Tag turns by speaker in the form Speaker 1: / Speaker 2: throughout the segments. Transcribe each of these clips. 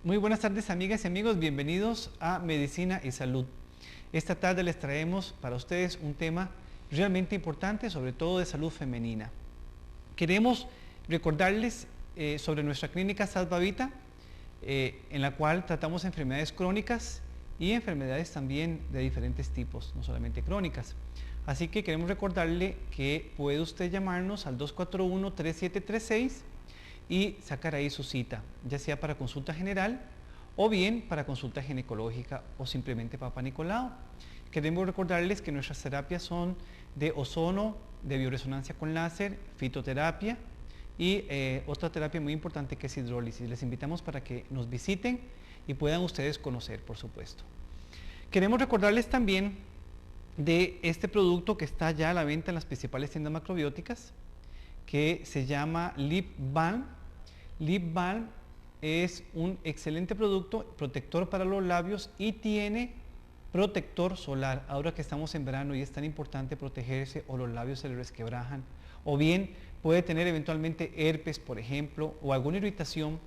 Speaker 1: Muy buenas tardes, amigas y amigos, bienvenidos a Medicina y Salud. Esta tarde les traemos para ustedes un tema realmente importante, sobre todo de salud femenina. Queremos recordarles sobre nuestra clínica Salvavita, en la cual tratamos enfermedades crónicas y enfermedades también de diferentes tipos, no solamente crónicas. Así que queremos recordarle que puede usted llamarnos al 241-3736 y sacar ahí su cita, ya sea para consulta general o bien para consulta ginecológica o simplemente Papá Nicolau. Queremos recordarles que nuestras terapias son de ozono, de bioresonancia con láser, fitoterapia y otra terapia muy importante que es hidrólisis. Les invitamos para que nos visiten y puedan ustedes conocer, por supuesto. Queremos recordarles también de este producto que está ya a la venta en las principales tiendas macrobióticas, que se llama Lip Balm. Lip Balm es un excelente producto, protector para los labios y tiene protector solar. Ahora que estamos en verano y es tan importante protegerse o los labios se le resquebrajan, o bien puede tener eventualmente herpes, por ejemplo, o alguna irritación,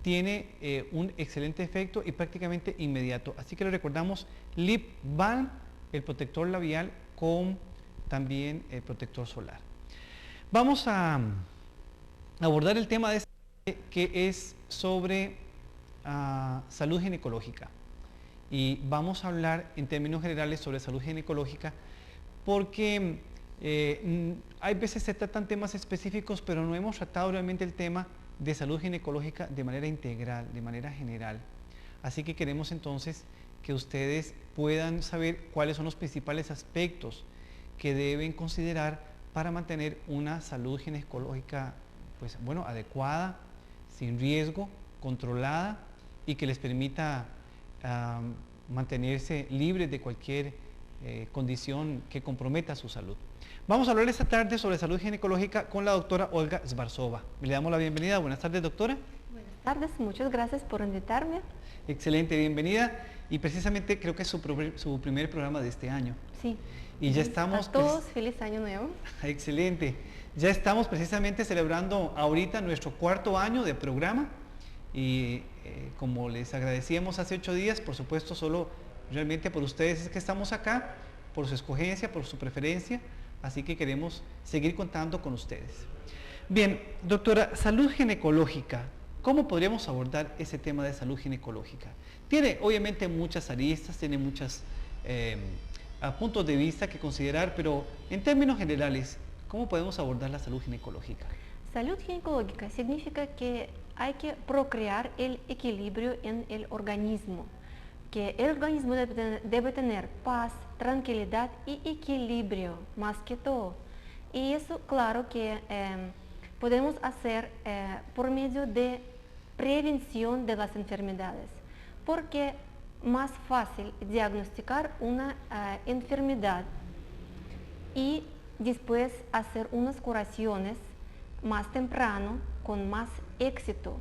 Speaker 1: tiene un excelente efecto y prácticamente inmediato. Así que le recordamos Lip Balm, el protector labial con también el protector solar. Vamos a abordar el tema de este que es sobre salud ginecológica, y vamos a hablar en términos generales sobre salud ginecológica porque hay veces se tratan temas específicos, pero no hemos tratado realmente el tema de salud ginecológica de manera integral, de manera general. Así que queremos entonces que ustedes puedan saber cuáles son los principales aspectos que deben considerar para mantener una salud ginecológica, pues bueno, adecuada, sin riesgo, controlada y que les permita mantenerse libres de cualquier condición que comprometa su salud. Vamos a hablar esta tarde sobre salud ginecológica con la doctora Olga Zvarsova. Le damos la bienvenida. Buenas tardes, doctora.
Speaker 2: Buenas tardes, muchas gracias por invitarme.
Speaker 1: Excelente, bienvenida. Y precisamente creo que es su primer programa de este año.
Speaker 2: Sí.
Speaker 1: Y ya estamos...
Speaker 2: A todos, feliz año nuevo.
Speaker 1: Excelente. Ya estamos precisamente celebrando ahorita nuestro 4º año de programa y como les agradecíamos hace 8 días, por supuesto, solo realmente por ustedes es que estamos acá, por su escogencia, por su preferencia, así que queremos seguir contando con ustedes. Bien, doctora, salud ginecológica. ¿Cómo podríamos abordar ese tema de salud ginecológica? Tiene obviamente muchas aristas, tiene muchos puntos de vista que considerar, pero en términos generales, ¿cómo podemos abordar la salud ginecológica?
Speaker 2: Salud ginecológica significa que hay que procrear el equilibrio en el organismo, que el organismo debe tener paz, tranquilidad y equilibrio, más que todo. Y eso, claro que podemos hacer por medio de prevención de las enfermedades, porque más fácil diagnosticar una enfermedad y después hacer unas curaciones más temprano con más éxito.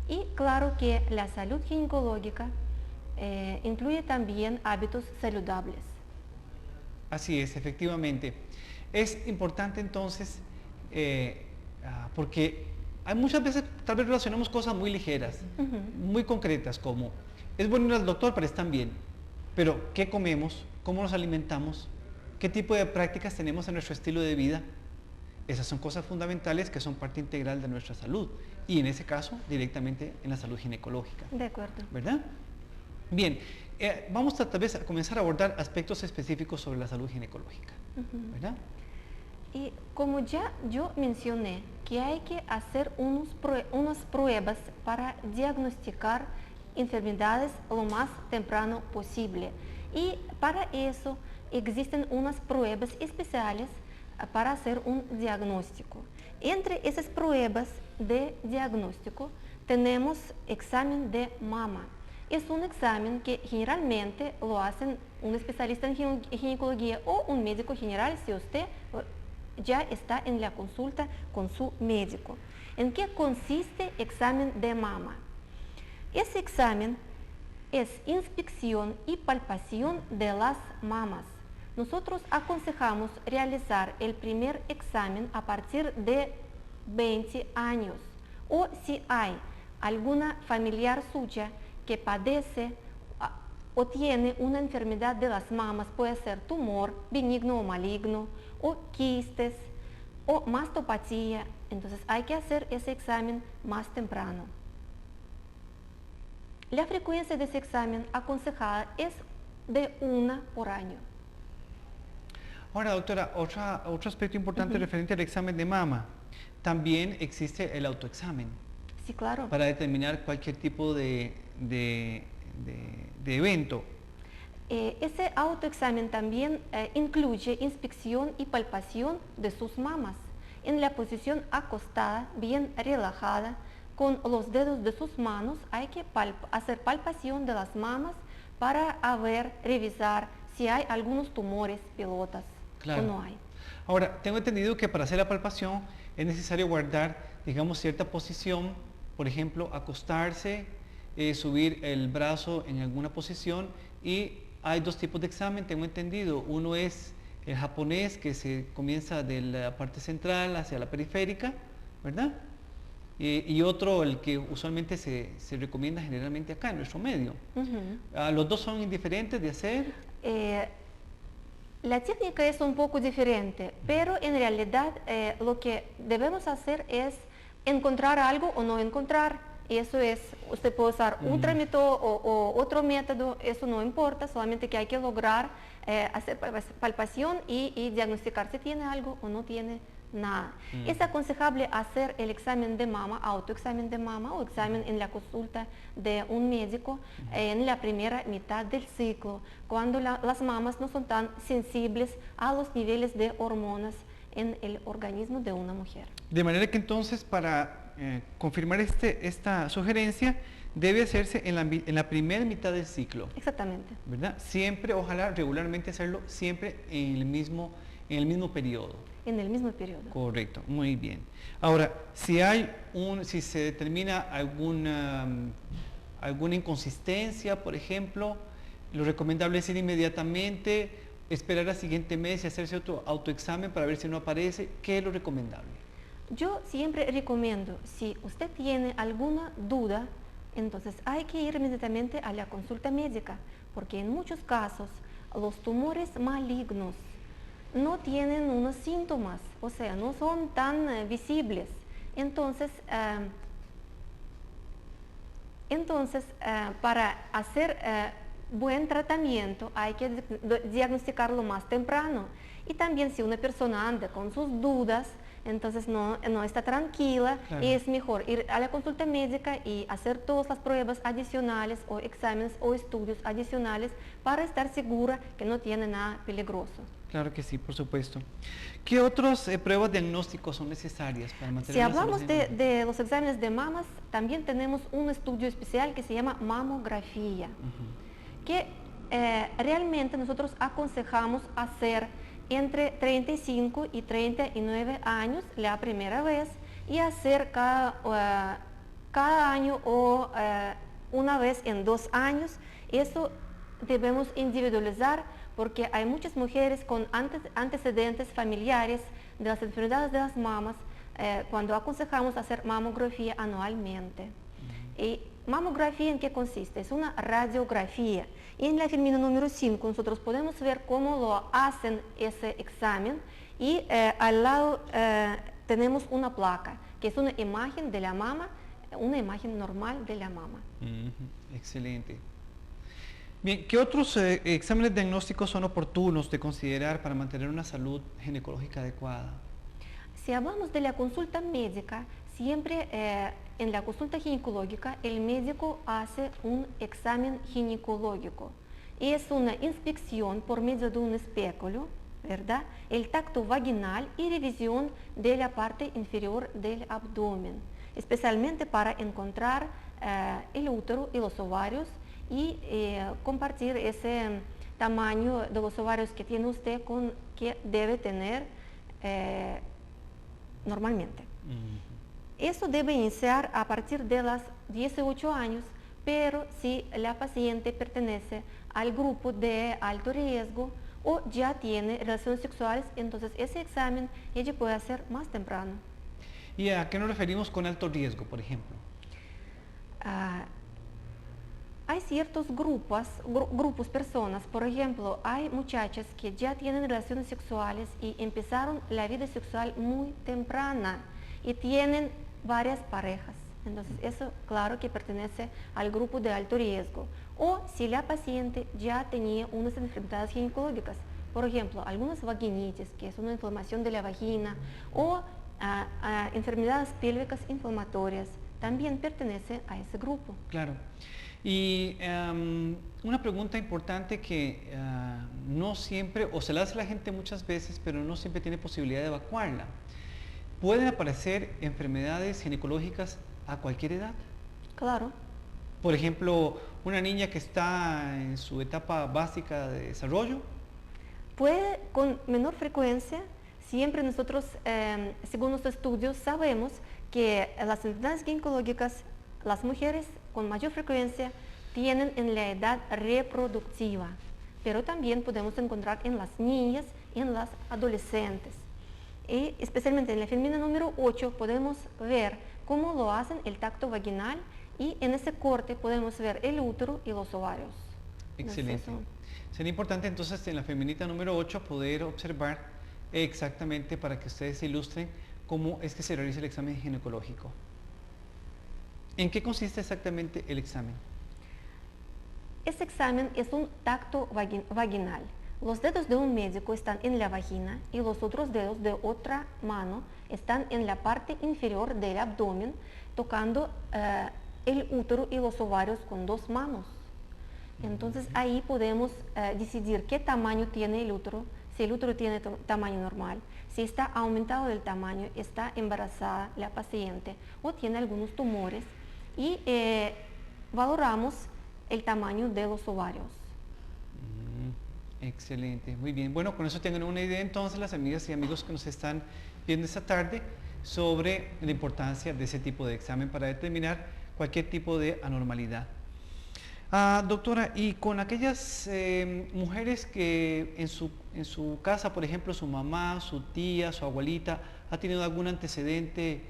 Speaker 2: Y claro que la salud ginecológica incluye también hábitos saludables.
Speaker 1: Así es, efectivamente. Es importante entonces porque hay muchas veces tal vez relacionamos cosas muy ligeras, muy concretas, como es bueno ir al doctor para estar bien, pero ¿qué comemos? ¿Cómo nos alimentamos? ¿Qué tipo de prácticas tenemos en nuestro estilo de vida? Esas son cosas fundamentales que son parte integral de nuestra salud y en ese caso directamente en la salud ginecológica.
Speaker 2: De acuerdo.
Speaker 1: ¿Verdad? Bien, vamos tal vez a comenzar a abordar aspectos específicos sobre la salud ginecológica. ¿Verdad?
Speaker 2: Y como ya yo mencioné, que hay que hacer unas pruebas para diagnosticar enfermedades lo más temprano posible. Y para eso existen unas pruebas especiales para hacer un diagnóstico. Entre esas pruebas de diagnóstico tenemos examen de mama. Es un examen que generalmente lo hacen un especialista en ginecología o un médico general si usted ya está en la consulta con su médico. ¿En qué consiste examen de mama? Ese examen es inspección y palpación de las mamas. Nosotros aconsejamos realizar el primer examen a partir de 20 años o si hay alguna familiar suya que padece o tiene una enfermedad de las mamas, puede ser tumor benigno o maligno, o quistes, o mastopatía, entonces hay que hacer ese examen más temprano. La frecuencia de ese examen aconsejada es de 1 por año.
Speaker 1: Ahora, doctora, otro aspecto importante referente al examen de mama. También existe el autoexamen.
Speaker 2: Sí, claro.
Speaker 1: Para determinar cualquier tipo de evento.
Speaker 2: Ese autoexamen también incluye inspección y palpación de sus mamas en la posición acostada, bien relajada, con los dedos de sus manos. Hay que hacer palpación de las mamas para revisar si hay algunos tumores, pelotas,
Speaker 1: claro.
Speaker 2: o no hay.
Speaker 1: Ahora, tengo entendido que para hacer la palpación es necesario guardar, digamos, cierta posición, por ejemplo, acostarse, subir el brazo en alguna posición, y hay dos tipos de examen, tengo entendido. Uno es el japonés, que se comienza de la parte central hacia la periférica, ¿verdad? Y otro, el que usualmente se recomienda generalmente acá en nuestro medio. ¿Los dos son indiferentes de hacer?
Speaker 2: La técnica es un poco diferente, pero en realidad lo que debemos hacer es encontrar algo o no encontrar. Eso es, usted puede usar un trámite o otro método, eso no importa, solamente que hay que lograr hacer palpación y diagnosticar si tiene algo o no tiene nada. Es aconsejable hacer el examen de mama, autoexamen de mama o examen en la consulta de un médico en la primera mitad del ciclo, cuando las mamas no son tan sensibles a los niveles de hormonas en el organismo de una mujer.
Speaker 1: De manera que entonces, para confirmar esta sugerencia, debe hacerse en la primera mitad del ciclo.
Speaker 2: Exactamente.
Speaker 1: ¿Verdad? Siempre, ojalá regularmente hacerlo siempre en el mismo periodo.
Speaker 2: En el mismo periodo.
Speaker 1: Correcto, muy bien. Ahora, si se determina alguna inconsistencia, por ejemplo, lo recomendable es ir inmediatamente, esperar al siguiente mes y hacerse otro autoexamen para ver si no aparece. ¿Qué es lo recomendable?
Speaker 2: Yo siempre recomiendo, si usted tiene alguna duda, entonces hay que ir inmediatamente a la consulta médica, porque en muchos casos los tumores malignos no tienen unos síntomas, o sea, no son tan visibles. Entonces, para hacer buen tratamiento hay que diagnosticarlo más temprano. Y también si una persona anda con sus dudas, entonces no está tranquila, claro. Y es mejor ir a la consulta médica y hacer todas las pruebas adicionales o exámenes o estudios adicionales para estar segura que no tiene nada peligroso.
Speaker 1: Claro que sí, por supuesto. ¿Qué otras pruebas diagnósticos son necesarias para mantener
Speaker 2: Si hablamos de los exámenes de mamas, también tenemos un estudio especial que se llama mamografía, que realmente nosotros aconsejamos hacer entre 35 y 39 años la primera vez y hacer cada año o una vez en 2 años. Eso debemos individualizar porque hay muchas mujeres con antecedentes familiares de las enfermedades de las mamas cuando aconsejamos hacer mamografía anualmente. ¿Y mamografía en qué consiste? Es una radiografía. Y en la filmina número 5 nosotros podemos ver cómo lo hacen ese examen y al lado tenemos una placa, que es una imagen de la mama, una imagen normal de la mama.
Speaker 1: Excelente. Bien, ¿qué otros exámenes diagnósticos son oportunos de considerar para mantener una salud ginecológica adecuada?
Speaker 2: Si hablamos de la consulta médica, siempre en la consulta ginecológica el médico hace un examen ginecológico. Es una inspección por medio de un espéculo, ¿verdad? El tacto vaginal y revisión de la parte inferior del abdomen, especialmente para encontrar el útero y los ovarios y compartir ese tamaño de los ovarios que tiene usted con que debe tener normalmente. Eso debe iniciar a partir de los 18 años, pero si la paciente pertenece al grupo de alto riesgo o ya tiene relaciones sexuales, entonces ese examen ella puede hacer más temprano.
Speaker 1: ¿Y a qué nos referimos con alto riesgo, por ejemplo?
Speaker 2: ah, hay ciertos grupos, personas, por ejemplo, hay muchachas que ya tienen relaciones sexuales y empezaron la vida sexual muy temprana y tienen varias parejas. Entonces, eso claro que pertenece al grupo de alto riesgo. O si la paciente ya tenía unas enfermedades ginecológicas, por ejemplo, algunas vaginitis, que es una inflamación de la vagina, o enfermedades pélvicas inflamatorias, también pertenece a ese grupo.
Speaker 1: Claro. Y una pregunta importante que no siempre, o se la hace la gente muchas veces, pero no siempre tiene posibilidad de evacuarla. ¿Pueden aparecer enfermedades ginecológicas a cualquier edad?
Speaker 2: Claro.
Speaker 1: Por ejemplo, una niña que está en su etapa básica de desarrollo.
Speaker 2: Puede con menor frecuencia, siempre nosotros, según los estudios, sabemos que las enfermedades ginecológicas, las mujeres con mayor frecuencia tienen en la edad reproductiva, pero también podemos encontrar en las niñas y en las adolescentes. Y especialmente en la femina número 8 podemos ver cómo lo hacen el tacto vaginal y en ese corte podemos ver el útero y los ovarios.
Speaker 1: Excelente. Sería importante entonces en la feminita número 8 poder observar exactamente para que ustedes se ilustren cómo es que se realiza el examen ginecológico. ¿En qué consiste exactamente el examen?
Speaker 2: Este examen es un tacto vaginal. Los dedos de un médico están en la vagina y los otros dedos de otra mano están en la parte inferior del abdomen, tocando el útero y los ovarios con dos manos. Entonces ahí podemos decidir qué tamaño tiene el útero, si el útero tiene tamaño normal, si está aumentado del tamaño, está embarazada la paciente o tiene algunos tumores, y valoramos el tamaño de los ovarios.
Speaker 1: Excelente, muy bien. Bueno, con eso tengan una idea entonces las amigas y amigos que nos están viendo esta tarde sobre la importancia de ese tipo de examen para determinar cualquier tipo de anormalidad. Doctora, y con aquellas mujeres que en su casa, por ejemplo, su mamá, su tía, su abuelita, ha tenido algún antecedente,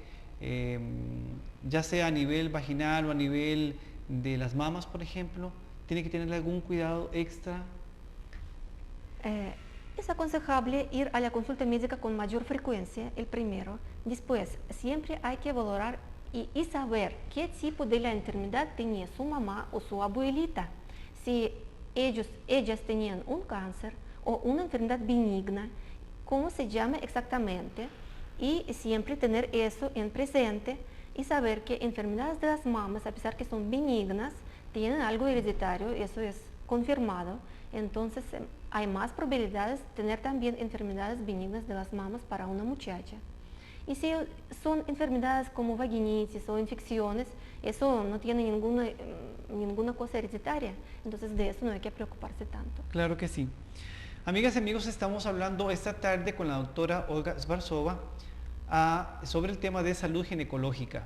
Speaker 1: ya sea a nivel vaginal o a nivel de las mamas, por ejemplo, ¿tiene que tener algún cuidado extra?
Speaker 2: Es aconsejable ir a la consulta médica con mayor frecuencia, el primero. Después, siempre hay que valorar y saber qué tipo de la enfermedad tenía su mamá o su abuelita. Si ellas tenían un cáncer o una enfermedad benigna, cómo se llama exactamente, y siempre tener eso en presente y saber que enfermedades de las mamas, a pesar que son benignas, tienen algo hereditario, eso es confirmado. Entonces hay más probabilidades de tener también enfermedades benignas de las mamas para una muchacha. Y si son enfermedades como vaginitis o infecciones, eso no tiene ninguna cosa hereditaria. Entonces de eso no hay que preocuparse tanto.
Speaker 1: Claro que sí. Amigas y amigos, estamos hablando esta tarde con la doctora Olga Svarsova sobre el tema de salud ginecológica.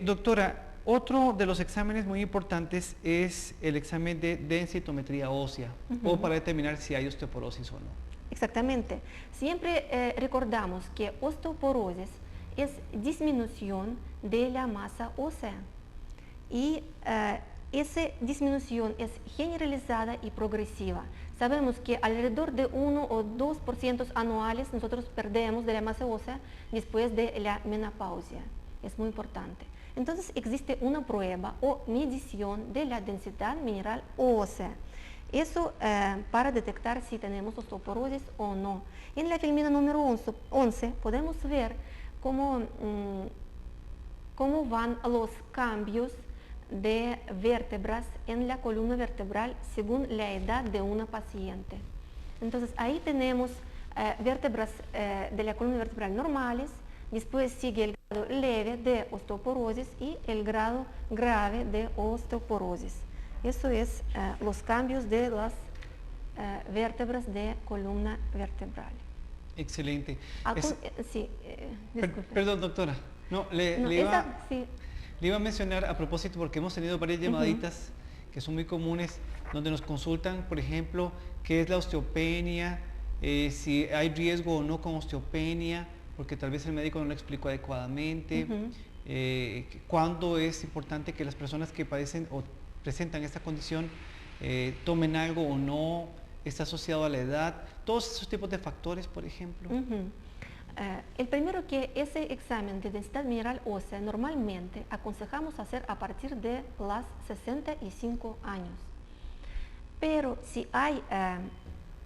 Speaker 1: Doctora, otro de los exámenes muy importantes es el examen de densitometría ósea, o para determinar si hay osteoporosis o no.
Speaker 2: Exactamente. Siempre recordamos que osteoporosis es disminución de la masa ósea y esa disminución es generalizada y progresiva. Sabemos que alrededor de 1 o 2% anuales nosotros perdemos de la masa ósea después de la menopausia. Es muy importante. Entonces existe una prueba o medición de la densidad mineral ósea. Eso para detectar si tenemos osteoporosis o no. En la filmina número 11 podemos ver cómo van los cambios de vértebras en la columna vertebral según la edad de una paciente. Entonces ahí tenemos vértebras de la columna vertebral normales, después sigue el grado leve de osteoporosis y el grado grave de osteoporosis. Eso es los cambios de las vértebras de columna vertebral.
Speaker 1: Excelente.
Speaker 2: Sí,
Speaker 1: perdón, doctora. No, le iba a mencionar a propósito porque hemos tenido varias llamaditas que son muy comunes donde nos consultan, por ejemplo, qué es la osteopenia, si hay riesgo o no con osteopenia, porque tal vez el médico no lo explicó adecuadamente. cuándo es importante que las personas que padecen o presentan esta condición tomen algo o no, está asociado a la edad, todos esos tipos de factores, por ejemplo.
Speaker 2: El primero, que ese examen de densidad mineral ósea normalmente aconsejamos hacer a partir de las 65 años. Pero si hay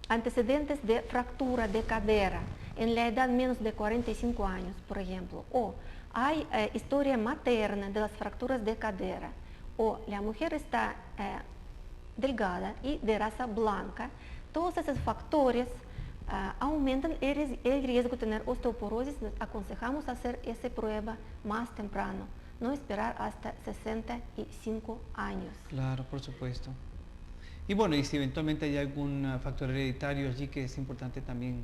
Speaker 2: antecedentes de fractura de cadera en la edad menos de 45 años, por ejemplo, o hay historia materna de las fracturas de cadera, o la mujer está delgada y de raza blanca, todos esos factores aumentan el riesgo de tener osteoporosis. Aconsejamos hacer esa prueba más temprano, no esperar hasta 65 años.
Speaker 1: Claro, por supuesto. Y bueno, y si eventualmente hay algún factor hereditario allí que es importante también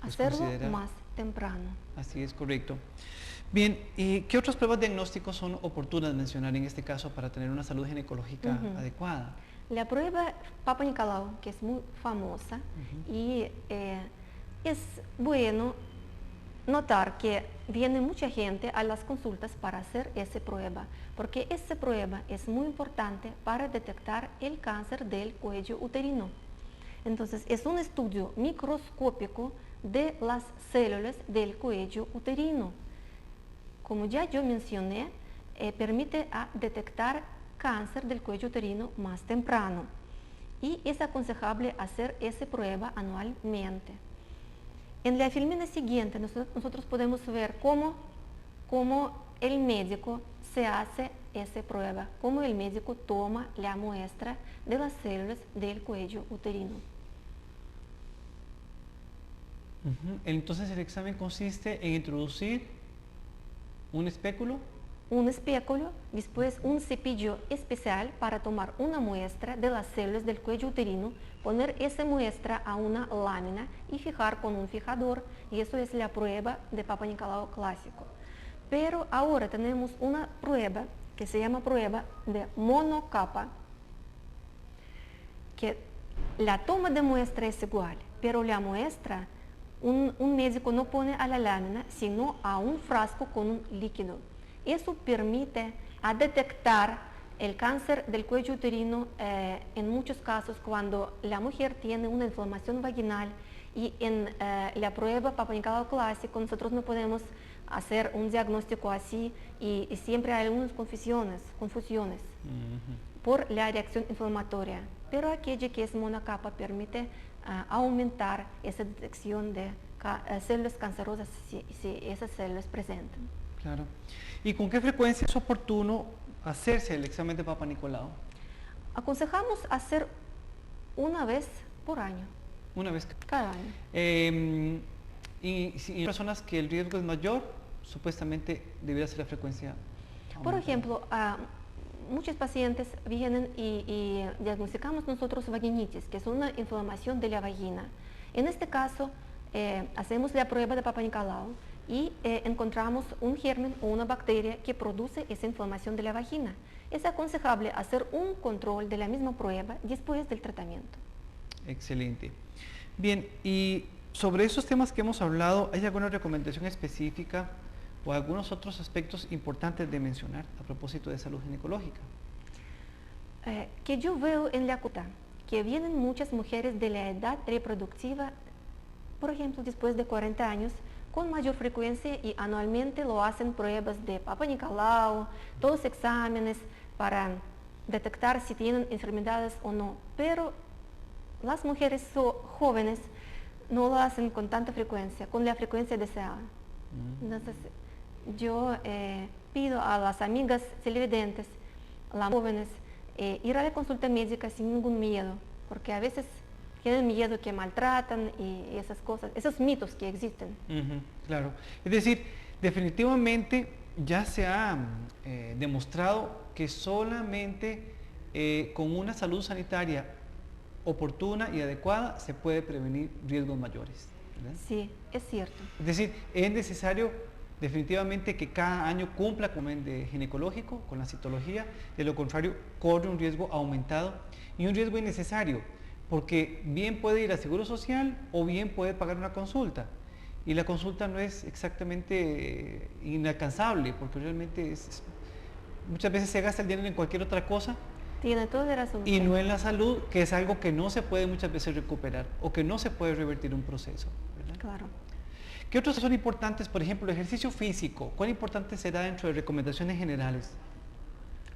Speaker 2: hacerlo
Speaker 1: considerar.
Speaker 2: Más temprano.
Speaker 1: Así es, correcto. Bien, ¿qué otras pruebas diagnósticos son oportunas mencionar en este caso para tener una salud ginecológica adecuada?
Speaker 2: La prueba Papa Nicolau, que es muy famosa, y es bueno notar que viene mucha gente a las consultas para hacer esa prueba, porque esa prueba es muy importante para detectar el cáncer del cuello uterino. Entonces, es un estudio microscópico de las células del cuello uterino. Como ya yo mencioné, permite detectar cáncer del cuello uterino más temprano, y es aconsejable hacer esa prueba anualmente. En la filmina siguiente nosotros podemos ver cómo el médico se hace esa prueba, cómo el médico toma la muestra de las células del cuello uterino.
Speaker 1: Entonces el examen consiste en introducir un espéculo.
Speaker 2: Un espéculo, después un cepillo especial para tomar una muestra de las células del cuello uterino, poner esa muestra a una lámina y fijar con un fijador, y eso es la prueba de Papa Nicolau clásico. Pero ahora tenemos una prueba que se llama prueba de monocapa, que la toma de muestra es igual, pero la muestra un médico no pone a la lámina, sino a un frasco con un líquido. Eso permite detectar el cáncer del cuello uterino en muchos casos cuando la mujer tiene una inflamación vaginal, y en la prueba Papa Nicolau clásico nosotros no podemos hacer un diagnóstico así, y siempre hay algunas confusiones por la reacción inflamatoria. Pero aquella que es monocapa permite aumentar esa detección de células cancerosas si esas células presentan.
Speaker 1: Claro. ¿Y con qué frecuencia es oportuno hacerse el examen de Papa Nicolau?
Speaker 2: Aconsejamos hacer una vez por año.
Speaker 1: Una vez
Speaker 2: cada año.
Speaker 1: Y si en personas que el riesgo es mayor, supuestamente debería ser la frecuencia aumentada.
Speaker 2: Por ejemplo, muchos pacientes vienen y diagnosticamos nosotros vaginitis, que es una inflamación de la vagina. En este caso, hacemos la prueba de Papa Nicolau y encontramos un germen o una bacteria que produce esa inflamación de la vagina. Es aconsejable hacer un control de la misma prueba después del tratamiento.
Speaker 1: Excelente. Bien, y sobre esos temas que hemos hablado, ¿hay alguna recomendación específica o algunos otros aspectos importantes de mencionar a propósito de salud ginecológica?
Speaker 2: Que yo veo en la comunidad que vienen muchas mujeres de la edad reproductiva, por ejemplo, después de 40 años, con mayor frecuencia, y anualmente lo hacen pruebas de Papa Nicolau, todos exámenes para detectar si tienen enfermedades o no. Pero las mujeres jóvenes no lo hacen con tanta frecuencia, con la frecuencia deseada. Entonces, yo pido a las amigas televidentes, a las jóvenes, ir a la consulta médica sin ningún miedo, porque a veces tienen miedo que maltratan y esas cosas, esos mitos que existen.
Speaker 1: Claro, es decir, definitivamente ya se ha demostrado que solamente con una salud sanitaria oportuna y adecuada se puede prevenir riesgos mayores, ¿verdad?
Speaker 2: Sí, es cierto.
Speaker 1: Es decir, es necesario definitivamente que cada año cumpla con el ginecológico, con la citología, de lo contrario corre un riesgo aumentado y un riesgo innecesario, porque bien puede ir a Seguro Social o bien puede pagar una consulta. y la consulta no es exactamente inalcanzable, porque realmente muchas veces se gasta el dinero en cualquier otra cosa
Speaker 2: Tiene toda la razón.
Speaker 1: y
Speaker 2: usted.
Speaker 1: no en la salud, que es algo que no se puede muchas veces recuperar o que no se puede revertir un proceso, ¿verdad?
Speaker 2: Claro.
Speaker 1: ¿Qué otros son importantes? Por ejemplo, el ejercicio físico. ¿Cuán importante será dentro de recomendaciones generales?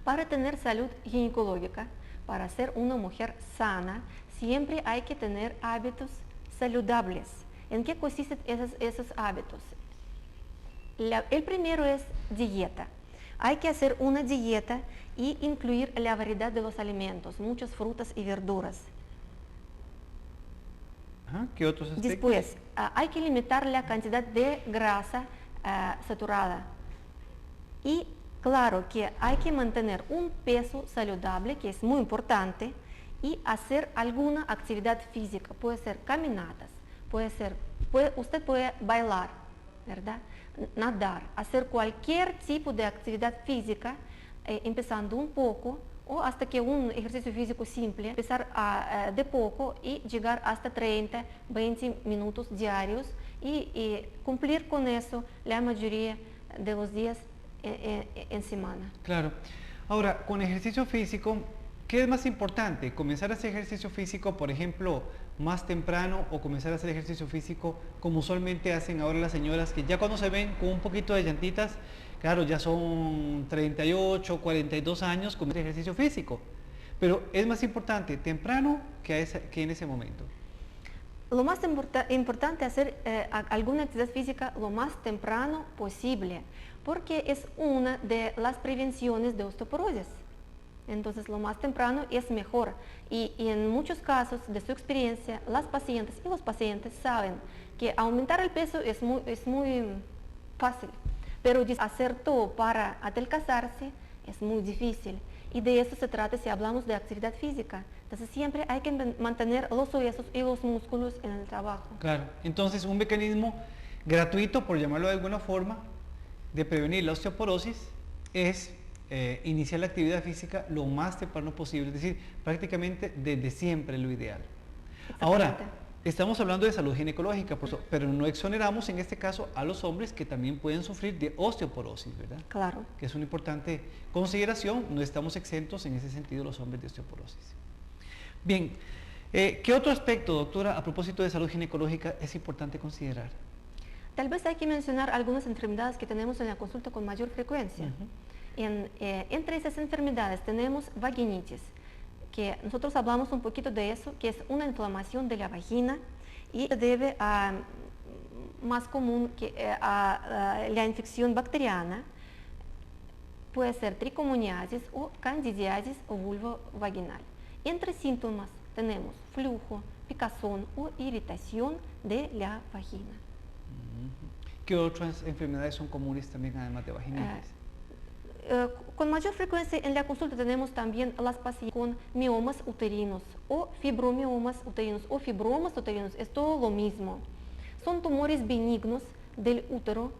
Speaker 2: Para tener salud ginecológica, para ser una mujer sana, siempre hay que tener hábitos saludables. ¿En qué consisten esos hábitos? El primero es dieta. Hay que hacer una dieta y incluir la variedad de los alimentos, muchas frutas y verduras.
Speaker 1: Ajá, ¿qué otros aspectos?
Speaker 2: Después, hay que limitar la cantidad de grasa saturada. Y claro que hay que mantener un peso saludable, que es muy importante, y hacer alguna actividad física. Puede ser caminatas, usted puede bailar, ¿verdad? Nadar, hacer cualquier tipo de actividad física, empezando un poco, o hasta que un ejercicio físico simple, empezar de poco y llegar hasta 30, 20 minutos diarios y cumplir con eso la mayoría de los días en semana.
Speaker 1: Claro. Ahora, con ejercicio físico, ¿qué es más importante? ¿Comenzar a hacer ejercicio físico, por ejemplo, más temprano o comenzar a hacer ejercicio físico como usualmente hacen ahora las señoras que ya cuando se ven con un poquito de llantitas, claro, ya son 38, 42 años con ejercicio físico? Pero es más importante temprano que en ese momento.
Speaker 2: Lo más importante es hacer alguna actividad física lo más temprano posible, porque es una de las prevenciones de osteoporosis. Entonces, lo más temprano es mejor. Y en muchos casos, de su experiencia, las pacientes y los pacientes saben que aumentar el peso es muy fácil, pero hacer todo para adelgazarse es muy difícil. Y de eso se trata si hablamos de actividad física. Entonces, siempre hay que mantener los huesos y los músculos en el trabajo.
Speaker 1: Claro. Entonces, un mecanismo gratuito, por llamarlo de alguna forma, de prevenir la osteoporosis es iniciar la actividad física lo más temprano posible, es decir, prácticamente desde siempre lo ideal. Ahora, estamos hablando de salud ginecológica, pero no exoneramos en este caso a los hombres que también pueden sufrir de osteoporosis, ¿verdad?
Speaker 2: Claro.
Speaker 1: Que es una importante consideración, no estamos exentos en ese sentido los hombres de osteoporosis. Bien, ¿qué otro aspecto, doctora, a propósito de salud ginecológica es importante considerar?
Speaker 2: Tal vez hay que mencionar algunas enfermedades que tenemos en la consulta con mayor frecuencia. Entre esas enfermedades tenemos vaginitis, que nosotros hablamos un poquito de eso, que es una inflamación de la vagina y se debe a más común que a la infección bacteriana. Puede ser tricomoniasis o candidiasis vulvovaginal. Entre síntomas tenemos flujo, picazón o irritación de la vagina.
Speaker 1: ¿Qué otras enfermedades son comunes también además de vaginitis?
Speaker 2: Con mayor frecuencia en la consulta tenemos también las pacientes con miomas uterinos o fibromiomas uterinos o fibromas uterinos, es todo lo mismo. Son tumores benignos del útero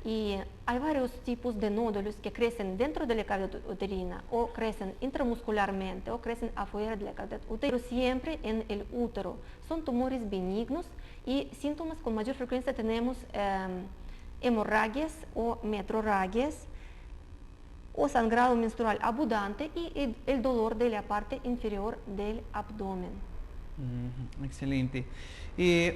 Speaker 2: y hay varios tipos de nódulos que crecen dentro de la cavidad uterina o crecen intramuscularmente o crecen afuera de la cavidad uterina, pero siempre en el útero. Son tumores benignos y síntomas con mayor frecuencia tenemos hemorragias o metrorragias, o sangrado menstrual abundante y el dolor de la parte inferior del abdomen.
Speaker 1: Excelente.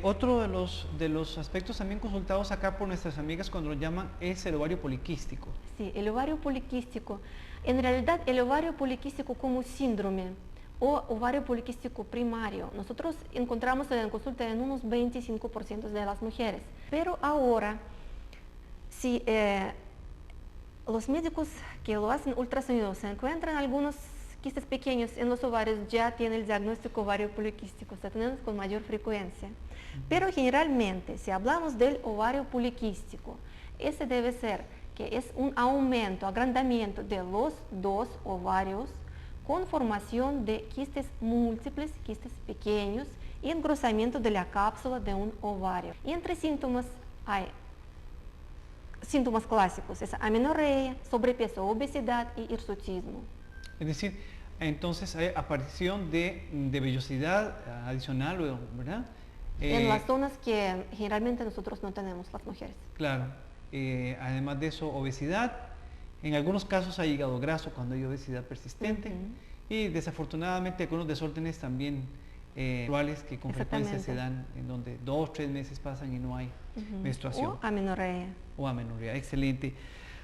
Speaker 1: Otro de los aspectos también consultados acá por nuestras amigas cuando lo llaman es el ovario poliquístico.
Speaker 2: Sí, el ovario poliquístico. En realidad, el ovario poliquístico como síndrome o ovario poliquístico primario, nosotros encontramos en la consulta en unos 25% de las mujeres. Pero ahora, si los médicos que lo hacen ultrasonido se encuentran algunos quistes pequeños en los ovarios, ya tienen el diagnóstico ovario poliquístico, se tenemos con mayor frecuencia. Pero generalmente, si hablamos del ovario poliquístico, ese debe ser que es un aumento, agrandamiento de los dos ovarios con formación de quistes múltiples, quistes pequeños y engrosamiento de la cápsula de un ovario. Y entre síntomas hay síntomas clásicos, es amenorrea, sobrepeso, obesidad y hirsutismo.
Speaker 1: Es decir, entonces hay aparición de vellosidad adicional, ¿verdad?
Speaker 2: En las zonas que generalmente nosotros no tenemos, las mujeres.
Speaker 1: Claro. Además de eso, obesidad. En algunos casos hay hígado graso cuando hay obesidad persistente. Y desafortunadamente algunos desórdenes también sexuales que con frecuencia se dan, en donde 2 o 3 meses pasan y no hay menstruación.
Speaker 2: O amenorrea.
Speaker 1: O amenorrea, excelente.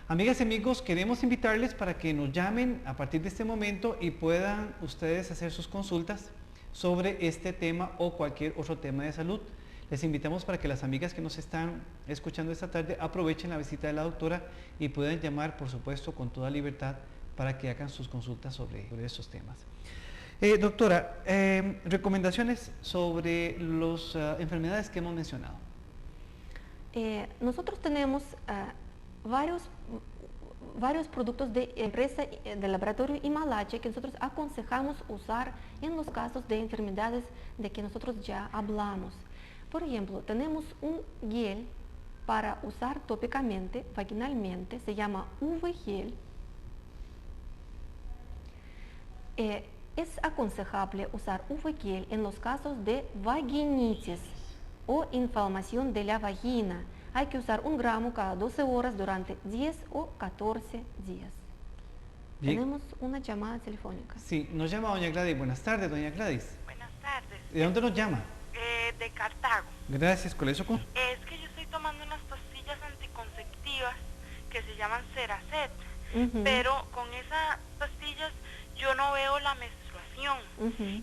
Speaker 1: Amigas y amigos, queremos invitarles para que nos llamen a partir de este momento y puedan ustedes hacer sus consultas sobre este tema o cualquier otro tema de salud. Les invitamos para que las amigas que nos están escuchando esta tarde aprovechen la visita de la doctora y puedan llamar, por supuesto, con toda libertad para que hagan sus consultas sobre estos temas. Doctora, recomendaciones sobre las enfermedades que hemos mencionado.
Speaker 2: Nosotros tenemos varios productos de empresa del laboratorio Himalaya que nosotros aconsejamos usar en los casos de enfermedades de que nosotros ya hablamos. Por ejemplo, tenemos un gel para usar tópicamente, vaginalmente, se llama V-Gel. Es aconsejable usar V-Gel en los casos de vaginitis o inflamación de la vagina. Hay que usar 1 gramo cada 12 horas durante 10 o 14 días.
Speaker 1: Bien.
Speaker 2: Tenemos una llamada telefónica.
Speaker 1: Sí, nos llama doña Gladys. Buenas tardes, doña Gladys.
Speaker 3: Buenas tardes.
Speaker 1: ¿De dónde nos llama?
Speaker 3: De Cartago.
Speaker 1: Gracias, ¿cuál es su
Speaker 3: Es que yo estoy tomando unas pastillas anticonceptivas que se llaman Ceracet, pero con esas pastillas yo no veo la menstruación.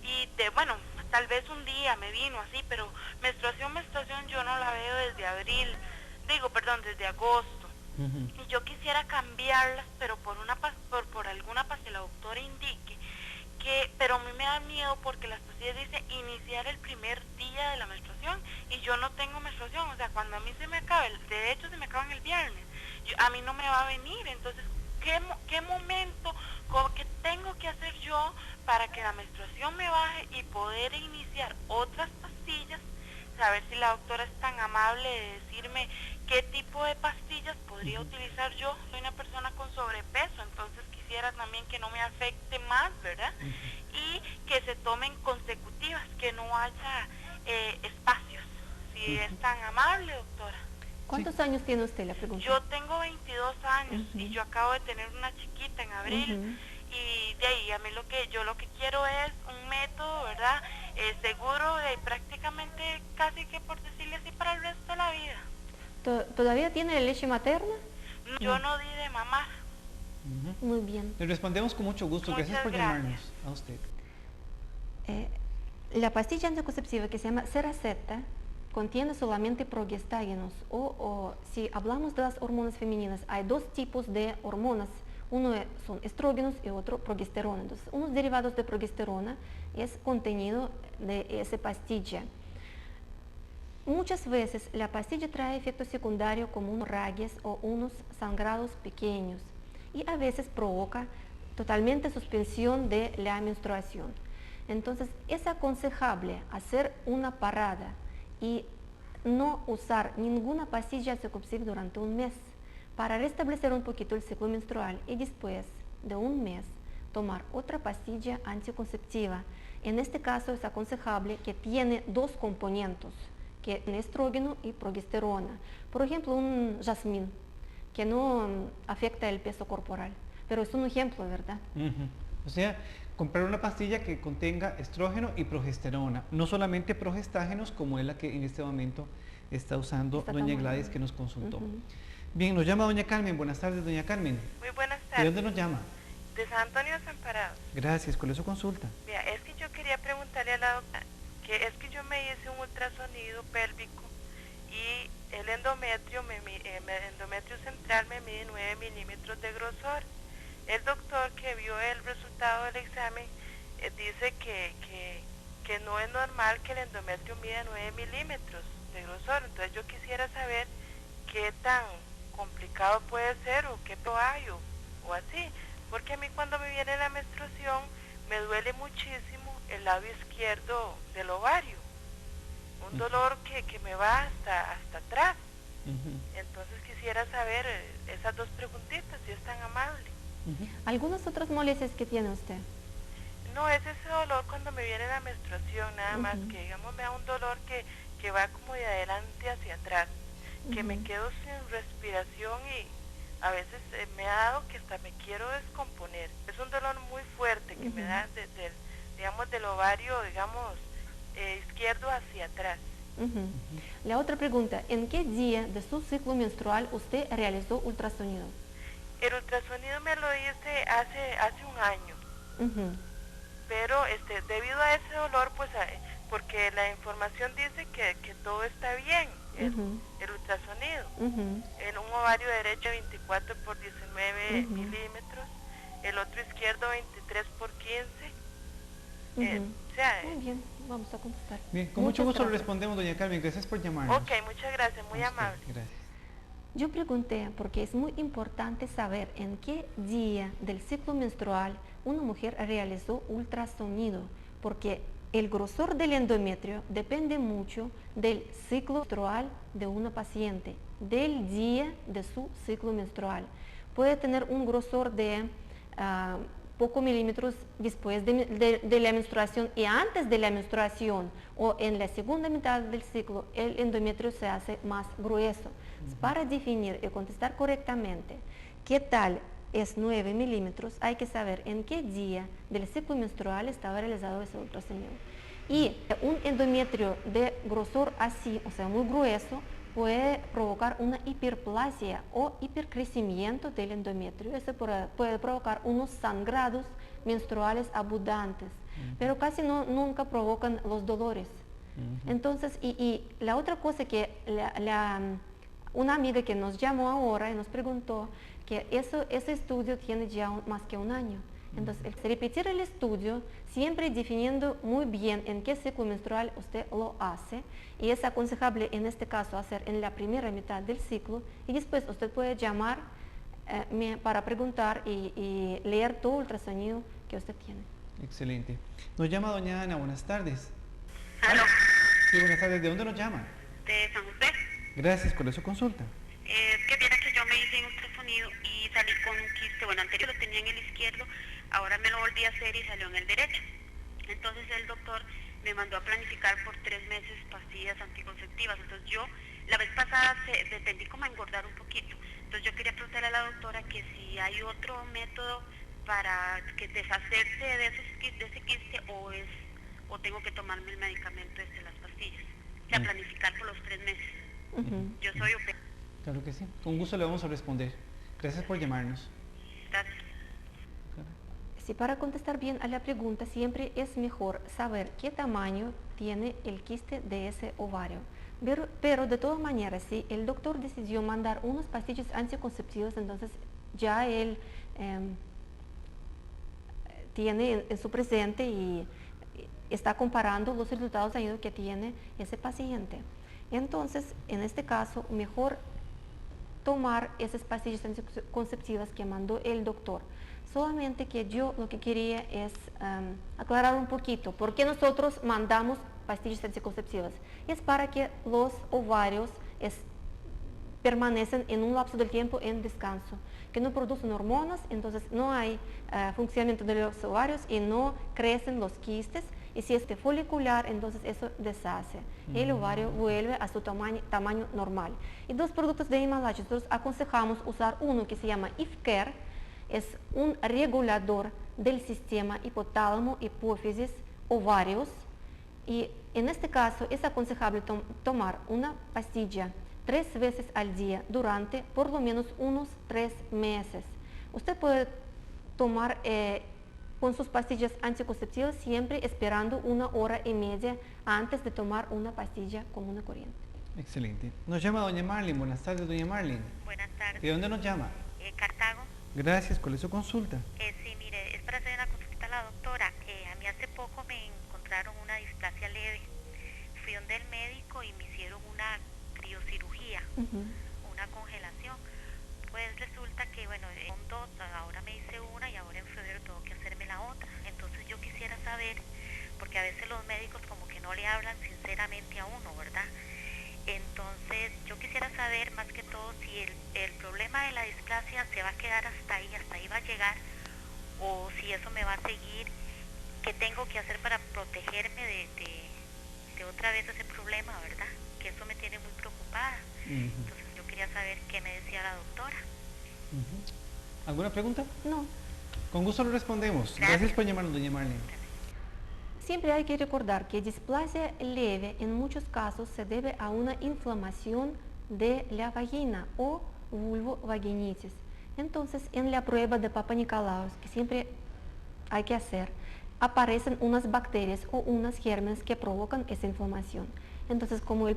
Speaker 3: Y bueno, tal vez un día me vino así, pero menstruación yo no la veo desde desde agosto. Y yo quisiera cambiarlas, pero por alguna pastilla la doctora indique pero a mí me da miedo porque las pastillas dicen iniciar el primer día de la menstruación y yo no tengo menstruación, o sea, cuando a mí se me acaba, de hecho se me acaban el viernes, a mí no me va a venir, entonces, ¿qué momento, qué tengo que hacer yo para que la menstruación me baje y poder iniciar otras pastillas? Saber si la doctora es tan amable de decirme qué tipo de pastillas podría utilizar yo. Soy una persona con sobrepeso, entonces quisiera también que no me afecte más, ¿verdad? Y que se tomen consecutivas, que no haya espacios. Si es tan amable, doctora.
Speaker 2: ¿Cuántos años tiene usted, la pregunta?
Speaker 3: Yo tengo 22 años y yo acabo de tener una chiquita en abril. Y de ahí a mí lo que quiero es un método, ¿verdad? Seguro de prácticamente casi que por decirle así para el resto de la vida.
Speaker 2: ¿Todavía tiene leche materna?
Speaker 3: Yo no di de mamar.
Speaker 2: Muy bien.
Speaker 1: Le respondemos con mucho gusto. Gracias por llamarnos a usted.
Speaker 2: La pastilla anticonceptiva que se llama Ceraceta contiene solamente progestágenos o si hablamos de las hormonas femeninas, hay 2 tipos de hormonas. Uno son estrógenos y otro progesterona. Entonces, unos derivados de progesterona es contenido de esa pastilla. Muchas veces la pastilla trae efecto secundario como unos ragues o unos sangrados pequeños y a veces provoca totalmente suspensión de la menstruación. Entonces, es aconsejable hacer una parada y no usar ninguna pastilla anticonceptiva durante 1 mes. Para restablecer un poquito el ciclo menstrual y después de 1 mes tomar otra pastilla anticonceptiva. En este caso es aconsejable que tiene 2 componentes, que es estrógeno y progesterona. Por ejemplo, un jazmín, que no afecta el peso corporal, pero es un ejemplo, ¿verdad?
Speaker 1: O sea, comprar una pastilla que contenga estrógeno y progesterona, no solamente progestágenos como es la que en este momento está usando doña Gladys que nos consultó. Bien, nos llama doña Carmen. Buenas tardes, doña Carmen.
Speaker 3: Muy buenas tardes.
Speaker 1: ¿De dónde nos llama?
Speaker 3: De San Antonio Desamparados.
Speaker 1: Gracias, ¿cuál es su consulta?
Speaker 3: Mira, es que yo quería preguntarle a la doctora, que es que yo me hice un ultrasonido pélvico y el endometrio central me mide 9 milímetros de grosor. El doctor que vio el resultado del examen dice que no es normal que el endometrio mida 9 milímetros de grosor, entonces yo quisiera saber qué tan complicado puede ser o qué hay o así, porque a mí cuando me viene la menstruación me duele muchísimo el lado izquierdo del ovario, un dolor que me va hasta atrás. Entonces quisiera saber esas 2 preguntitas, si es tan amable.
Speaker 2: ¿Algunas otras molestias que tiene usted?
Speaker 3: No, es ese dolor cuando me viene la menstruación, nada más que digamos me da un dolor que que va como de adelante hacia atrás, que me quedo sin respiración y a veces me ha dado que hasta me quiero descomponer. Es un dolor muy fuerte que me da digamos, del ovario, digamos, izquierdo hacia atrás.
Speaker 2: La otra pregunta, ¿en qué día de su ciclo menstrual usted realizó ultrasonido?
Speaker 3: El ultrasonido me lo hice hace un año, pero debido a ese dolor, pues porque la información dice que todo está bien, el ultrasonido, en un ovario derecho 24 por 19 milímetros, el otro izquierdo 23 por 15.
Speaker 2: Muy bien, vamos a contestar.
Speaker 1: Bien, con mucho gusto le respondemos, doña Carmen. Gracias por llamarnos.
Speaker 3: Ok, muchas gracias, muy amable.
Speaker 1: Gracias.
Speaker 2: Yo pregunté porque es muy importante saber en qué día del ciclo menstrual una mujer realizó ultrasonido, porque el grosor del endometrio depende mucho del ciclo menstrual de una paciente, del día de su ciclo menstrual. Puede tener un grosor de pocos milímetros después de la menstruación y antes de la menstruación, o en la segunda mitad del ciclo, el endometrio se hace más grueso. Para definir y contestar correctamente qué tal es 9 milímetros, hay que saber en qué día del ciclo menstrual estaba realizado ese ultrasonido. Y un endometrio de grosor así, o sea, muy grueso, puede provocar una hiperplasia o hipercrecimiento del endometrio. Eso puede provocar unos sangrados menstruales abundantes, pero casi nunca provocan los dolores. Entonces, y la otra cosa que una amiga que nos llamó ahora y nos preguntó que ese estudio tiene ya más que un año. Entonces, repetir el estudio, siempre definiendo muy bien en qué ciclo menstrual usted lo hace, y es aconsejable en este caso hacer en la primera mitad del ciclo, y después usted puede llamar para preguntar y leer todo el ultrasonido que usted tiene.
Speaker 1: Excelente. Nos llama doña Ana, buenas tardes.
Speaker 4: ¿Aló?
Speaker 1: Sí, buenas tardes. ¿De dónde nos llama?
Speaker 4: De San José.
Speaker 1: Gracias por su consulta.
Speaker 4: Que viera que yo me hice un ultrasonido y salí con un quiste. Bueno, anterior lo tenía en el izquierdo, ahora me lo volví a hacer y salió en el derecho. Entonces el doctor me mandó a planificar por 3 meses pastillas anticonceptivas. Entonces yo, la vez pasada tendí como a engordar un poquito. Entonces yo quería preguntarle a la doctora que si hay otro método para deshacerse de ese quiste, o tengo que tomarme el medicamento de las pastillas. O sea, planificar por los 3 meses. Yo soy OP.
Speaker 1: Claro que sí. Con gusto le vamos a responder. Gracias por llamarnos.
Speaker 4: Gracias.
Speaker 2: Sí, para contestar bien a la pregunta, siempre es mejor saber qué tamaño tiene el quiste de ese ovario. Pero de todas maneras, si el doctor decidió mandar unas pastillas anticonceptivas, entonces ya él tiene en su presente y está comparando los resultados que tiene ese paciente. Entonces, en este caso, mejor tomar esas pastillas anticonceptivas que mandó el doctor. Solamente que yo lo que quería es aclarar un poquito por qué nosotros mandamos pastillas anticonceptivas. Es para que los ovarios permanecen en un lapso del tiempo en descanso, que no producen hormonas, entonces no hay funcionamiento de los ovarios y no crecen los quistes, y si es folicular, entonces eso deshace. El ovario vuelve a su tamaño normal. Y dos productos de Himalaya, nosotros aconsejamos usar uno que se llama IFCare, es un regulador del sistema hipotálamo, hipófisis, ovarios, y en este caso es aconsejable tomar una pastilla 3 veces al día durante por lo menos unos 3 meses. Usted puede tomar con sus pastillas anticonceptivas siempre esperando 1 hora y media antes de tomar una pastilla común y corriente.
Speaker 1: Excelente. Nos llama doña Marlene. Buenas tardes, doña Marlene.
Speaker 4: Buenas tardes.
Speaker 1: ¿De dónde nos llama?
Speaker 4: Cartago.
Speaker 1: Gracias. ¿Cuál es su consulta?
Speaker 4: Sí, mire, es para hacer una consulta a la doctora. A mí hace poco me encontraron una displasia leve. Fui donde el médico y me hicieron una criocirugía, una congelación. Pues resulta que, bueno, son 2, ahora me hice una y ahora en febrero tengo que hacerme la otra. Entonces yo quisiera saber, porque a veces los médicos como que no le hablan sinceramente a uno, ¿verdad? Entonces yo quisiera saber más que todo si el problema de la displasia se va a quedar hasta ahí va a llegar, o si eso me va a seguir, qué tengo que hacer para protegerme otra vez ese problema, ¿verdad? Que eso me tiene muy preocupada. Entonces yo quería saber qué me decía la doctora.
Speaker 1: ¿Alguna pregunta?
Speaker 2: No.
Speaker 1: Con gusto lo respondemos. Gracias por llamarnos, doña Marlene.
Speaker 2: Siempre hay que recordar que displasia leve en muchos casos se debe a una inflamación de la vagina o vulvovaginitis. Entonces, en la prueba de Papa Nicolau, que siempre hay que hacer, aparecen unas bacterias o unos gérmenes que provocan esa inflamación. Entonces, como la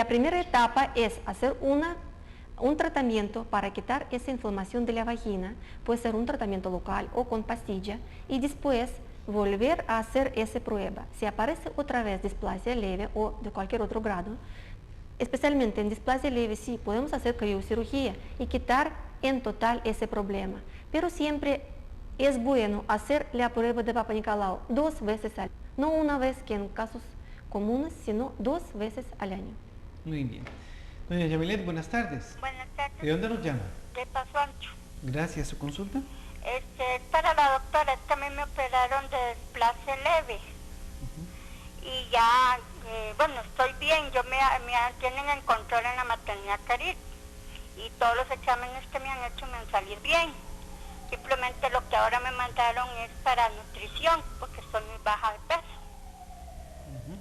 Speaker 2: primera etapa es hacer un tratamiento para quitar esa inflamación de la vagina, puede ser un tratamiento local o con pastilla, y después volver a hacer esa prueba. Si aparece otra vez displasia leve o de cualquier otro grado, especialmente en displasia leve, sí, podemos hacer criocirugía y quitar en total ese problema. Pero siempre es bueno hacer la prueba de Papa Nicolau 2 veces al año. No una vez que en casos comunes, sino 2 veces al año.
Speaker 1: Muy bien. Doña Yamilet, buenas tardes.
Speaker 3: Buenas tardes.
Speaker 1: ¿De dónde nos llama?
Speaker 3: De Paso Ancho.
Speaker 1: Gracias. ¿Su consulta?
Speaker 3: Es para la doctora, es que a mí me operaron de displasia leve. Y ya, bueno, estoy bien, me tienen en control en la maternidad Caribe. Y todos los exámenes que me han hecho me han salido bien. Simplemente lo que ahora me mandaron es para nutrición, porque estoy muy baja de peso.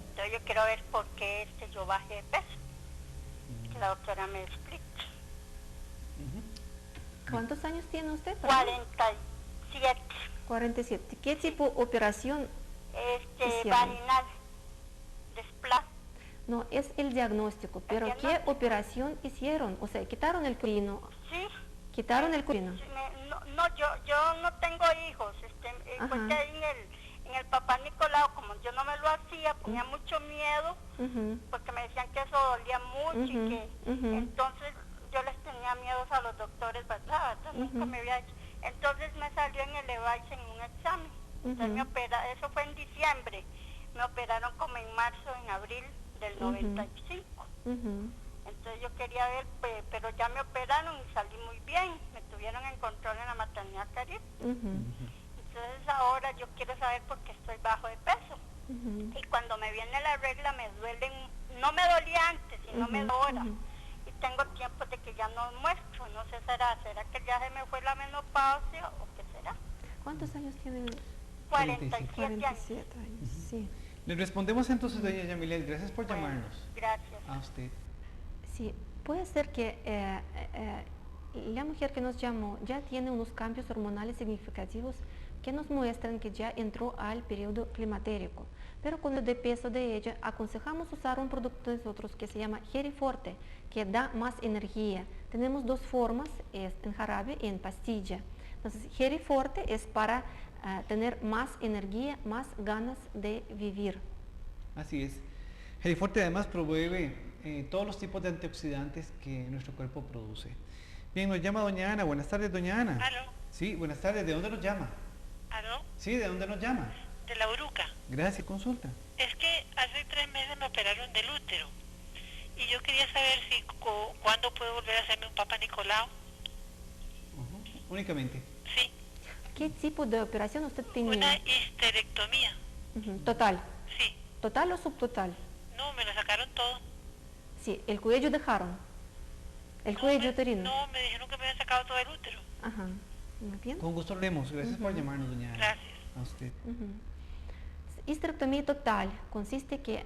Speaker 3: Entonces yo quiero ver por qué yo bajé de peso. Que la doctora me explique.
Speaker 2: ¿Cuántos años tiene usted?
Speaker 3: 47.
Speaker 2: 47. ¿Qué tipo de operación hicieron?
Speaker 3: Vaginal. Desplazo.
Speaker 2: No, es el diagnóstico, pero ¿qué operación hicieron? O sea, ¿quitaron el curino?
Speaker 3: Sí.
Speaker 2: ¿Quitaron el curino?
Speaker 3: No, yo no tengo hijos. Fue que ahí en el Papa Nicolau, como yo no me lo hacía, tenía mucho miedo, porque me decían que eso dolía mucho y que entonces yo les tenía miedos a los doctores, ¿verdad? Nunca me había hecho. Entonces me salió en el EVAIS en un examen. Entonces eso fue en diciembre. Me operaron como en marzo, en abril del 95. Entonces yo quería ver, pero ya me operaron y salí muy bien. Me tuvieron en control en la maternidad Caribe. Entonces ahora yo quiero saber por qué estoy bajo de peso. Y cuando me viene la regla me duelen, no me dolía antes, sino me duele ahora. Y tengo tiempo de que ya no muestro, no sé, ¿será que ya se me fue la menopausia o qué será?
Speaker 2: ¿Cuántos años tiene?
Speaker 3: 47 años.
Speaker 2: Sí.
Speaker 1: Le respondemos entonces, doña Yamilet. Gracias por llamarnos.
Speaker 3: Gracias.
Speaker 1: A usted.
Speaker 2: Sí, puede ser que la mujer que nos llamó ya tiene unos cambios hormonales significativos que nos muestran que ya entró al periodo climatérico. Pero con el de peso de ella, aconsejamos usar un producto de nosotros que se llama Geriforte, que da más energía. Tenemos 2 formas, es en jarabe y en pastilla. Entonces, Geriforte es para tener más energía, más ganas de vivir.
Speaker 1: Así es. Geriforte además promueve todos los tipos de antioxidantes que nuestro cuerpo produce. Bien, nos llama doña Ana. Buenas tardes, doña Ana.
Speaker 3: ¿Aló?
Speaker 1: Sí, buenas tardes. ¿De dónde nos llama?
Speaker 3: ¿Aló?
Speaker 1: Sí, ¿de dónde nos llama?
Speaker 3: De la Uruca.
Speaker 1: Gracias, consulta.
Speaker 3: Es que hace 3 meses me operaron del útero. Y yo quería saber si cuándo puedo volver a hacerme un Papa Nicolau.
Speaker 1: Únicamente.
Speaker 3: Sí.
Speaker 2: ¿Qué tipo de operación usted tenía?
Speaker 3: Una histerectomía.
Speaker 2: Total.
Speaker 3: Sí.
Speaker 2: ¿Total o subtotal?
Speaker 3: No, me lo sacaron todo.
Speaker 2: Sí, el cuello dejaron. El cuello uterino.
Speaker 3: No, me dijeron que me habían sacado todo el útero.
Speaker 2: Ajá. Muy bien.
Speaker 1: Con gusto leemos. Gracias por llamarnos, doña Ana.
Speaker 3: Gracias.
Speaker 1: A usted.
Speaker 2: Histerectomía total consiste que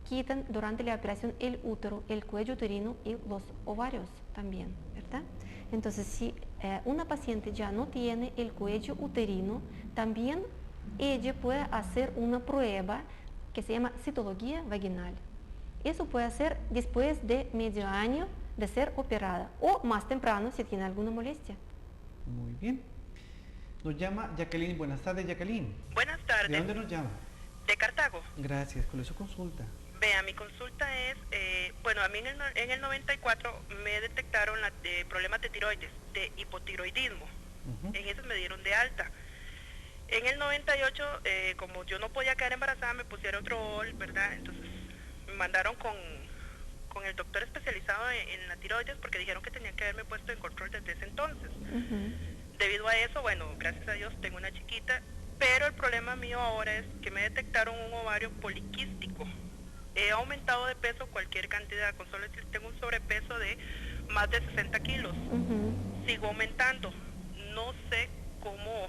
Speaker 2: quitan durante la operación el útero, el cuello uterino y los ovarios también, ¿verdad? Entonces, si una paciente ya no tiene el cuello uterino, también ella puede hacer una prueba que se llama citología vaginal. Eso puede hacer después de medio año de ser operada o más temprano si tiene alguna molestia.
Speaker 1: Muy bien. Nos llama Jacqueline. Buenas tardes, Jacqueline.
Speaker 5: Buenas tardes.
Speaker 1: ¿De dónde nos llama?
Speaker 5: De Cartago.
Speaker 1: Gracias. ¿Cuál es su consulta?
Speaker 5: Vea, mi consulta es, bueno, a mí en el 94 me detectaron problemas de tiroides, de hipotiroidismo. En eso me dieron de alta. En el 98, como yo no podía quedar embarazada, me pusieron Trol, ¿verdad? Entonces me mandaron con el doctor especializado en la tiroides porque dijeron que tenían que haberme puesto en control desde ese entonces. Debido a eso, bueno, gracias a Dios tengo una chiquita pero el problema mío ahora es que me detectaron un ovario poliquístico. He aumentado de peso cualquier cantidad, con solo tengo un sobrepeso de más de 60 kilos. Sigo aumentando, no sé cómo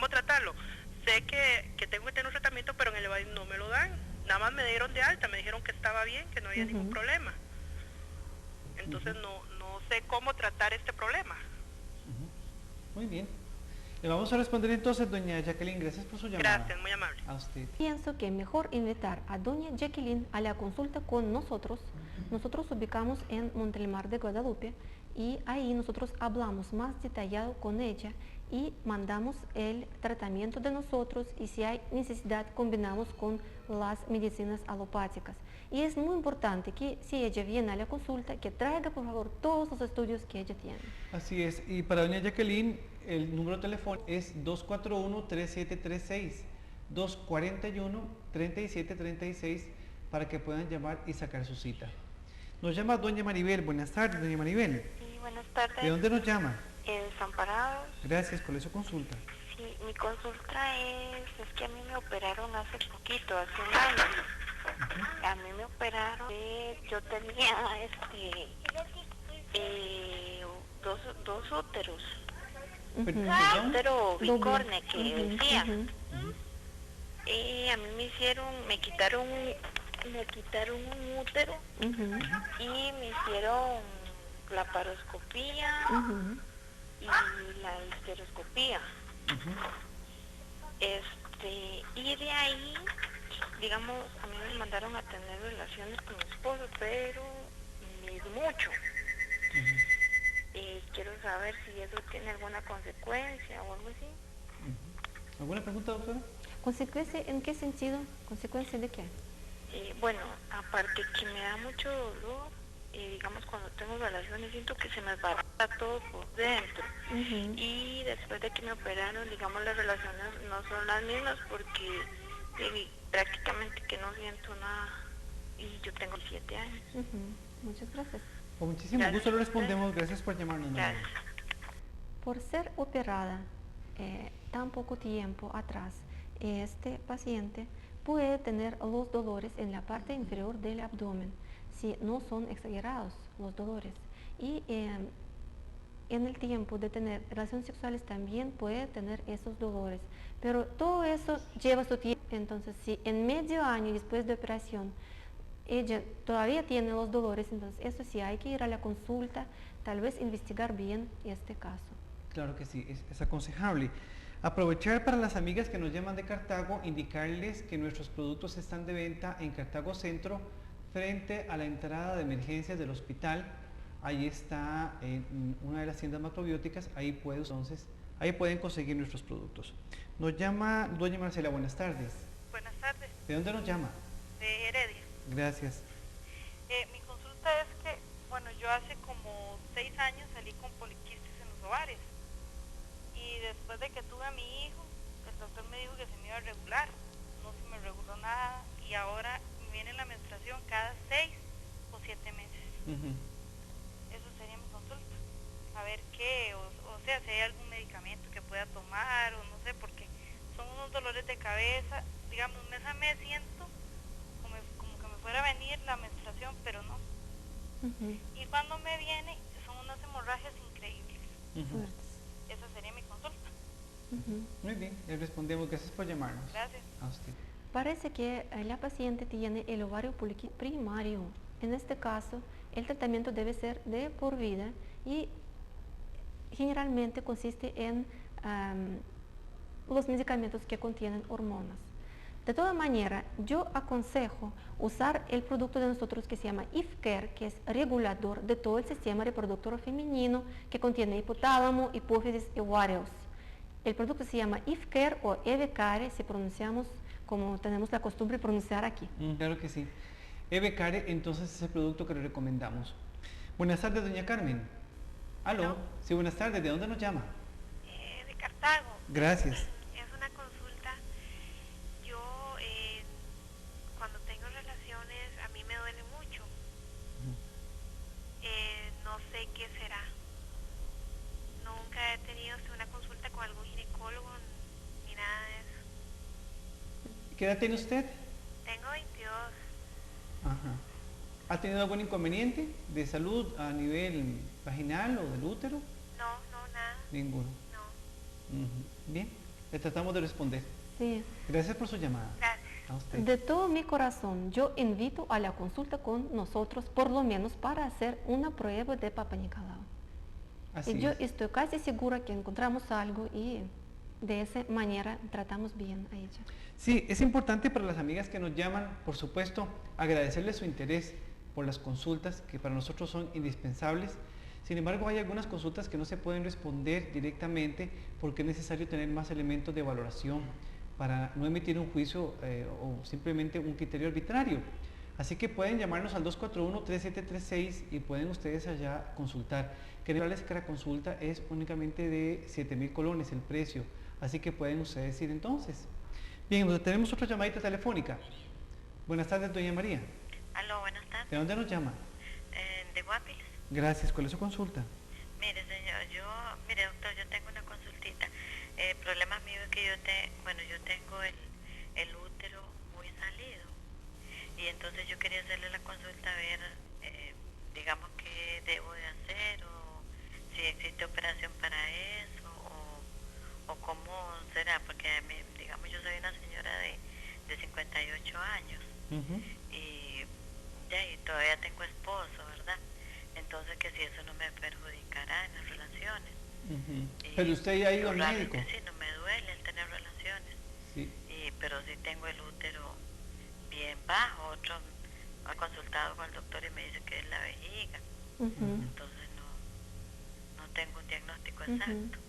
Speaker 5: tratarlo. Sé que tengo que tener un tratamiento, pero en el Evadis no me lo dan. Nada más me dieron de alta, me dijeron que estaba bien, que no había ningún problema. Entonces no sé cómo tratar este problema.
Speaker 1: Muy bien. Le vamos a responder entonces, doña Jacqueline, gracias por su llamada.
Speaker 5: Gracias, muy amable.
Speaker 1: A usted.
Speaker 2: Pienso que mejor invitar a doña Jacqueline a la consulta con nosotros. Nosotros ubicamos en Montelimar de Guadalupe y ahí nosotros hablamos más detallado con ella y mandamos el tratamiento de nosotros y si hay necesidad combinamos con las medicinas alopáticas. Y es muy importante que si ella viene a la consulta, que traiga por favor todos los estudios que ella tiene.
Speaker 1: Así es. Y para doña Jacqueline, el número de teléfono es 241-3736, 241-3736 para que puedan llamar y sacar su cita. Nos llama doña Maribel. Buenas tardes, doña Maribel.
Speaker 6: Sí, buenas tardes.
Speaker 1: ¿De dónde nos llama?
Speaker 6: Desamparados.
Speaker 1: Gracias, ¿cuál es su consulta?
Speaker 6: Sí, mi consulta es que a mí me operaron hace poquito, hace un año. A mí me operaron, yo tenía dos úteros. Útero bicorne que decía. A mí me quitaron un útero y me hicieron laparoscopía y la histeroscopía. Y de ahí, digamos, a mí me mandaron a tener relaciones con mi esposo, pero ni mucho. Quiero saber si eso tiene alguna consecuencia o algo así.
Speaker 1: ¿Alguna pregunta, doctora?
Speaker 2: ¿Consecuencia en qué sentido? ¿Consecuencia de qué?
Speaker 6: Bueno, aparte que me da mucho dolor, digamos, cuando tengo relaciones siento que se me desbarata todo por dentro. Y después de que me operaron, digamos, las relaciones no son las mismas porque prácticamente que no siento nada y yo tengo 7 años.
Speaker 2: Muchas gracias.
Speaker 1: Con muchísimo gusto lo respondemos. Gracias por llamarnos.
Speaker 6: Gracias.
Speaker 2: Por ser operada tan poco tiempo atrás, este paciente puede tener los dolores en la parte inferior del abdomen, si no son exagerados los dolores. Y en el tiempo de tener relaciones sexuales también puede tener esos dolores. Pero todo eso lleva su tiempo. Entonces, si en medio año después de operación ella todavía tiene los dolores, entonces eso sí hay que ir a la consulta, tal vez investigar bien este caso.
Speaker 1: Claro que sí, es aconsejable. Aprovechar para las amigas que nos llaman de Cartago, indicarles que nuestros productos están de venta en Cartago Centro, frente a la entrada de emergencias del hospital. Ahí está una de las tiendas macrobióticas, ahí pueden conseguir nuestros productos. Nos llama doña Marcela, buenas tardes.
Speaker 3: Buenas tardes.
Speaker 1: ¿De dónde nos llama?
Speaker 3: De Heredia.
Speaker 1: Gracias.
Speaker 3: Mi consulta es que, bueno, yo hace como 6 años salí con poliquistis en los ovarios. Y después de que tuve a mi hijo, el doctor me dijo que se me iba a regular. No se me reguló nada y ahora me viene la menstruación cada 6 o 7 meses. Eso sería mi consulta. A ver qué, o sea, si hay algún medicamento que pueda tomar o no sé, porque son unos dolores de cabeza. Digamos, mes a mes siento como que me fuera a venir la menstruación, pero no. Y cuando me viene, son unas hemorragias increíbles. Esa sería mi consulta.
Speaker 1: Muy bien, le respondemos. Gracias por llamarnos.
Speaker 3: Gracias.
Speaker 1: A usted.
Speaker 2: Parece que la paciente tiene el ovario poliquístico primario. En este caso, el tratamiento debe ser de por vida y generalmente consiste en los medicamentos que contienen hormonas. De todas maneras, yo aconsejo usar el producto de nosotros que se llama IFCare, que es regulador de todo el sistema reproductor femenino, que contiene hipotálamo, hipófisis y ovarios. El producto se llama IFCare o Evecare, si pronunciamos como tenemos la costumbre de pronunciar aquí.
Speaker 1: Claro que sí. Evecare, entonces, es el producto que le recomendamos. Buenas tardes, doña Carmen. ¿Aló?
Speaker 6: ¿Aló?
Speaker 1: Sí, buenas tardes. ¿De dónde nos llama?
Speaker 6: De Cartago.
Speaker 1: Gracias.
Speaker 6: Es una consulta. Yo, cuando tengo relaciones, a mí me duele mucho. No sé qué será. Nunca he tenido una consulta con algún ginecólogo ni nada
Speaker 1: ¿Qué edad tiene usted?
Speaker 4: Tengo 22.
Speaker 1: Ajá. ¿Ha tenido algún inconveniente de salud a nivel vaginal o del útero?
Speaker 4: No, no, nada.
Speaker 1: Ninguno.
Speaker 4: No.
Speaker 1: Bien, le tratamos de responder.
Speaker 2: Sí.
Speaker 1: Gracias por su llamada.
Speaker 4: Gracias.
Speaker 1: A usted.
Speaker 2: De todo mi corazón, yo invito a la consulta con nosotros, por lo menos para hacer una prueba de Papa Nicolau.
Speaker 1: Así
Speaker 2: Y yo
Speaker 1: es.
Speaker 2: estoy casi segura que encontramos algo y de esa manera tratamos bien a ella.
Speaker 1: Sí, es importante para las amigas que nos llaman, por supuesto, agradecerles su interés por las consultas que para nosotros son indispensables. Sin embargo, hay algunas consultas que no se pueden responder directamente porque es necesario tener más elementos de valoración para no emitir un juicio o simplemente un criterio arbitrario. Así que pueden llamarnos al 241-3736 y pueden ustedes allá consultar. Queremos decirles que la consulta es únicamente de 7,000 colones el precio, así que pueden ustedes ir entonces. Bien, tenemos otra llamadita telefónica. Buenas tardes, doña María.
Speaker 4: Aló, buenas tardes.
Speaker 1: ¿De dónde nos llama?
Speaker 4: De Guapiles.
Speaker 1: Gracias, ¿cuál es su consulta?
Speaker 4: Mire, señor, mire, doctor, yo tengo una consultita. El problema mío es que yo tengo el útero muy salido. Y entonces yo quería hacerle la consulta a ver, digamos, qué debo de hacer o si existe operación para eso o cómo será, porque digamos, yo soy una señora de 58 años y todavía tengo esposo, ¿verdad? Entonces que si eso no me perjudicará en las relaciones.
Speaker 1: Pero usted ya ha ido al
Speaker 4: realmente
Speaker 1: médico.
Speaker 4: sí, no me duele el tener relaciones.
Speaker 1: Sí.
Speaker 4: Pero sí tengo el útero bien bajo. Otro ha consultado con el doctor y me dice que es la vejiga. Entonces no tengo un diagnóstico exacto.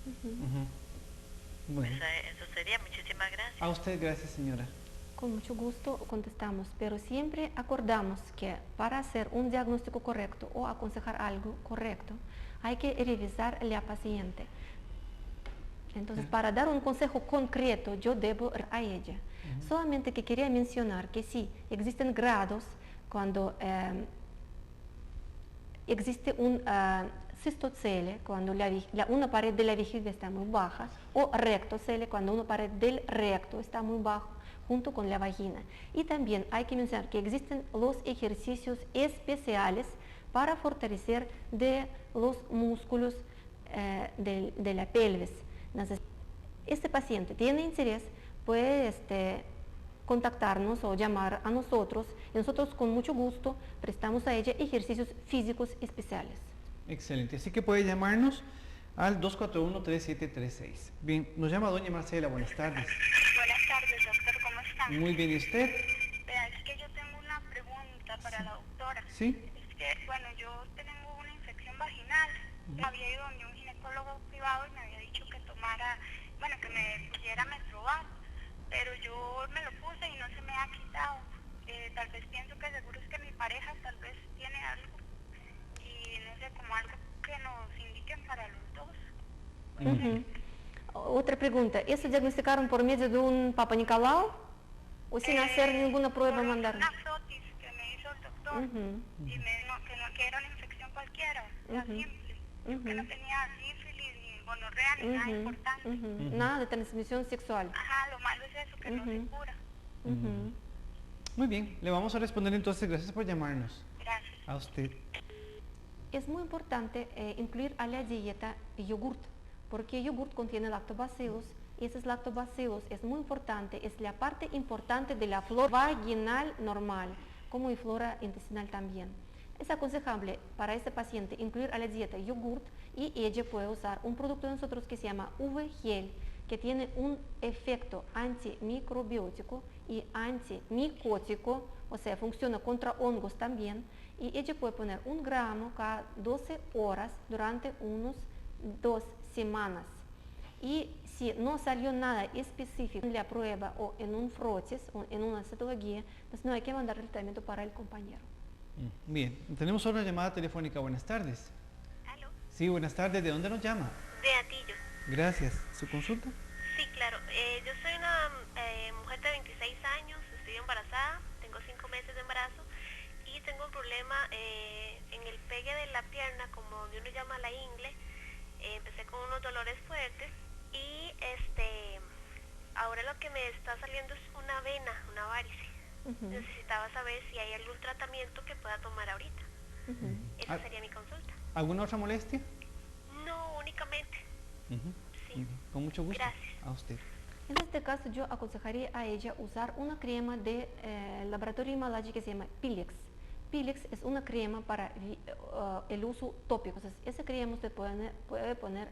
Speaker 1: Bueno.
Speaker 4: Eso sería. Muchísimas gracias.
Speaker 1: A usted, gracias, señora.
Speaker 2: Con mucho gusto contestamos, pero siempre acordamos que para hacer un diagnóstico correcto o aconsejar algo correcto, hay que revisar a la paciente. Entonces, para dar un consejo concreto, yo debo ir a ella. Solamente que quería mencionar que sí, existen grados cuando existe un cistocele, cuando una pared de la vejiga está muy baja, o rectocele, cuando una pared del recto está muy bajo, junto con la vagina. Y también hay que mencionar que existen los ejercicios especiales para fortalecer de los músculos de la pelvis. Entonces, este paciente tiene interés, puede contactarnos o llamar a nosotros y nosotros con mucho gusto prestamos a ella ejercicios físicos especiales.
Speaker 1: Excelente, así que puede llamarnos al 241-3736. Bien, nos llama doña Marcela, buenas tardes.
Speaker 7: Buenas tardes, doctor, ¿cómo está?
Speaker 1: Muy bien, ¿y usted?
Speaker 7: Vea, es que yo tengo una pregunta para la doctora.
Speaker 1: Sí.
Speaker 7: Es que, bueno, yo tengo una infección vaginal. Había ido donde un ginecólogo privado y me había dicho que tomara, bueno, que me pusiera Mestrobat, pero yo me lo puse y no se me ha quitado. Tal vez pienso que seguro es que mi pareja tal vez tiene algo y no sé, como algo que nos indiquen para los dos.
Speaker 2: Otra pregunta, ¿eso diagnosticaron por medio de un Papa Nicolau o sin hacer ninguna prueba mandar?
Speaker 7: Una frotis que me hizo el doctor y me dijo que era una infección cualquiera, era simple. Yo que no tenía sífilis, ni gonorrea, ni nada importante.
Speaker 2: Nada de transmisión sexual.
Speaker 7: Ajá, lo malo es eso, que no se cura.
Speaker 1: Muy bien, le vamos a responder entonces, gracias por llamarnos.
Speaker 7: Gracias.
Speaker 1: A usted.
Speaker 2: Es muy importante incluir a la dieta yogurt, porque el yogurt contiene lactobacilos y esos lactobacilos es muy importante, es la parte importante de la flora vaginal normal, como y flora intestinal también. Es aconsejable para este paciente incluir a la dieta yogurt y ella puede usar un producto de nosotros que se llama V-Gel, que tiene un efecto antimicrobiótico y antimicótico, o sea, funciona contra hongos también, y ella puede poner 1 gramo cada 12 horas durante unos 2 semanas. Y si no salió nada específico en la prueba o en un frotis o en una citología, pues no hay que mandar el tratamiento para el compañero.
Speaker 1: Bien, tenemos otra llamada telefónica. Buenas tardes.
Speaker 4: ¿Aló?
Speaker 1: Sí, buenas tardes. ¿De dónde nos llama?
Speaker 4: De Atillo.
Speaker 1: Gracias. ¿Su consulta?
Speaker 4: Sí, claro. Yo soy una mujer de 26 años, estoy embarazada, tengo 5 meses de embarazo y tengo un problema en el pegue de la pierna, como uno llama la ingle. Empecé con unos dolores fuertes y ahora la
Speaker 8: lo que me está saliendo es una vena, una varice. Necesitaba saber si hay algún tratamiento que pueda tomar ahorita. Esa sería mi consulta.
Speaker 1: ¿Alguna otra molestia?
Speaker 8: No, únicamente. Sí.
Speaker 1: Con mucho gusto.
Speaker 8: Gracias.
Speaker 1: A usted.
Speaker 2: En este caso yo aconsejaría a ella usar una crema de laboratorio Himalaya que se llama Pilex. Pilex es una crema para el uso tópico. Entonces, esa crema usted puede poner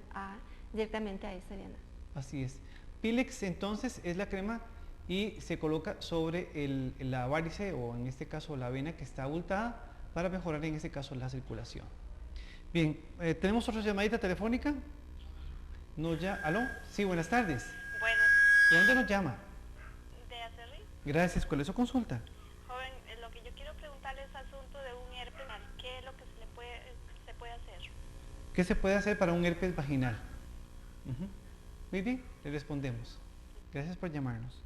Speaker 2: directamente a esa vena.
Speaker 1: Así es. Pilex entonces es la crema y se coloca sobre la varice o en este caso la vena que está abultada para mejorar en este caso la circulación. Bien, ¿tenemos otra llamadita telefónica? No, ya. ¿Aló? Sí, buenas tardes.
Speaker 9: Buenas.
Speaker 1: ¿De dónde nos llama?
Speaker 9: ¿De Acerrí?
Speaker 1: Gracias. ¿Cuál es su consulta?
Speaker 9: Joven, lo que yo quiero preguntarle es asunto de un herpes. ¿Qué es lo que se puede hacer?
Speaker 1: ¿Qué se puede hacer para un herpes vaginal? Muy bien, le respondemos. Gracias por llamarnos.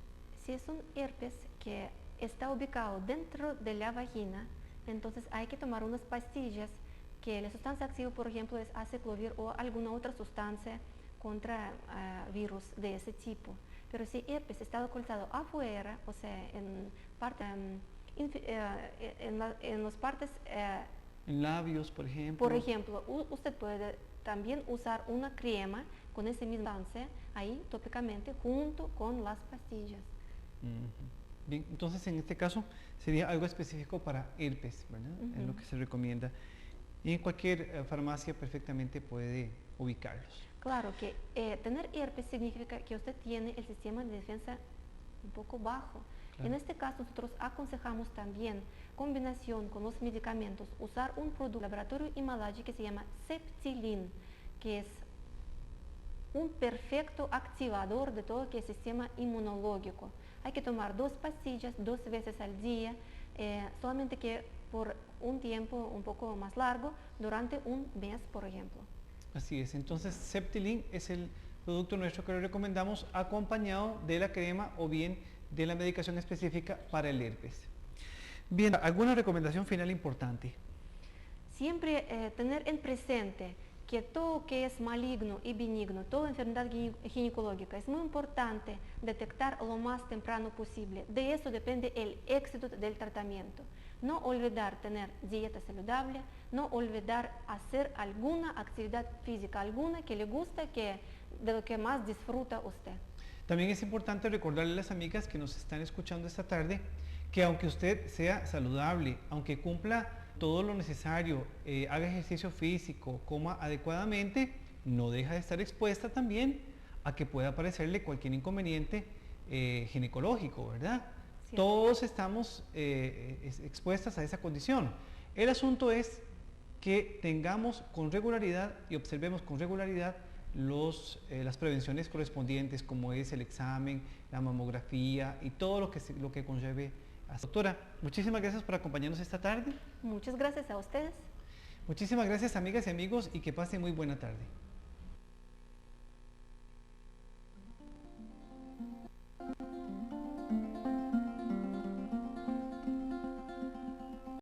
Speaker 2: Si es un herpes que está ubicado dentro de la vagina, entonces hay que tomar unas pastillas que la sustancia activa, por ejemplo, es aciclovir o alguna otra sustancia contra virus de ese tipo. Pero si herpes está localizado afuera, o sea, en las partes...
Speaker 1: en labios, por ejemplo.
Speaker 2: Por ejemplo, usted puede también usar una crema con esa misma sustancia ahí tópicamente junto con las pastillas.
Speaker 1: Bien, entonces en este caso sería algo específico para herpes, ¿verdad? Es lo que se recomienda. Y en cualquier farmacia perfectamente puede ubicarlos.
Speaker 2: Claro que tener herpes significa que usted tiene el sistema de defensa un poco bajo. Claro. En este caso nosotros aconsejamos también combinación con los medicamentos usar un producto laboratorio Himalaya que se llama Septilin, que es un perfecto activador de todo que es sistema inmunológico. Hay que tomar 2 pastillas 2 veces al día, solamente que por un tiempo un poco más largo, durante un mes, por ejemplo.
Speaker 1: Así es, entonces Septilin es el producto nuestro que le recomendamos acompañado de la crema o bien de la medicación específica para el herpes. Bien, ¿alguna recomendación final importante?
Speaker 2: Siempre tener en presente que todo que es maligno y benigno, toda enfermedad ginecológica, es muy importante detectar lo más temprano posible. De eso depende el éxito del tratamiento. No olvidar tener dieta saludable, no olvidar hacer alguna actividad física, alguna que le gusta, de lo que más disfruta usted.
Speaker 1: También es importante recordarle a las amigas que nos están escuchando esta tarde que aunque usted sea saludable, aunque cumpla todo lo necesario, haga ejercicio físico, coma adecuadamente, no deja de estar expuesta también a que pueda aparecerle cualquier inconveniente ginecológico, ¿verdad? Sí. Todos estamos expuestas a esa condición. El asunto es que tengamos con regularidad y observemos con regularidad las prevenciones correspondientes, como es el examen, la mamografía y todo lo que conlleve. Doctora, muchísimas gracias por acompañarnos esta tarde.
Speaker 2: Muchas gracias a ustedes.
Speaker 1: Muchísimas gracias, amigas y amigos, y que pasen muy buena tarde.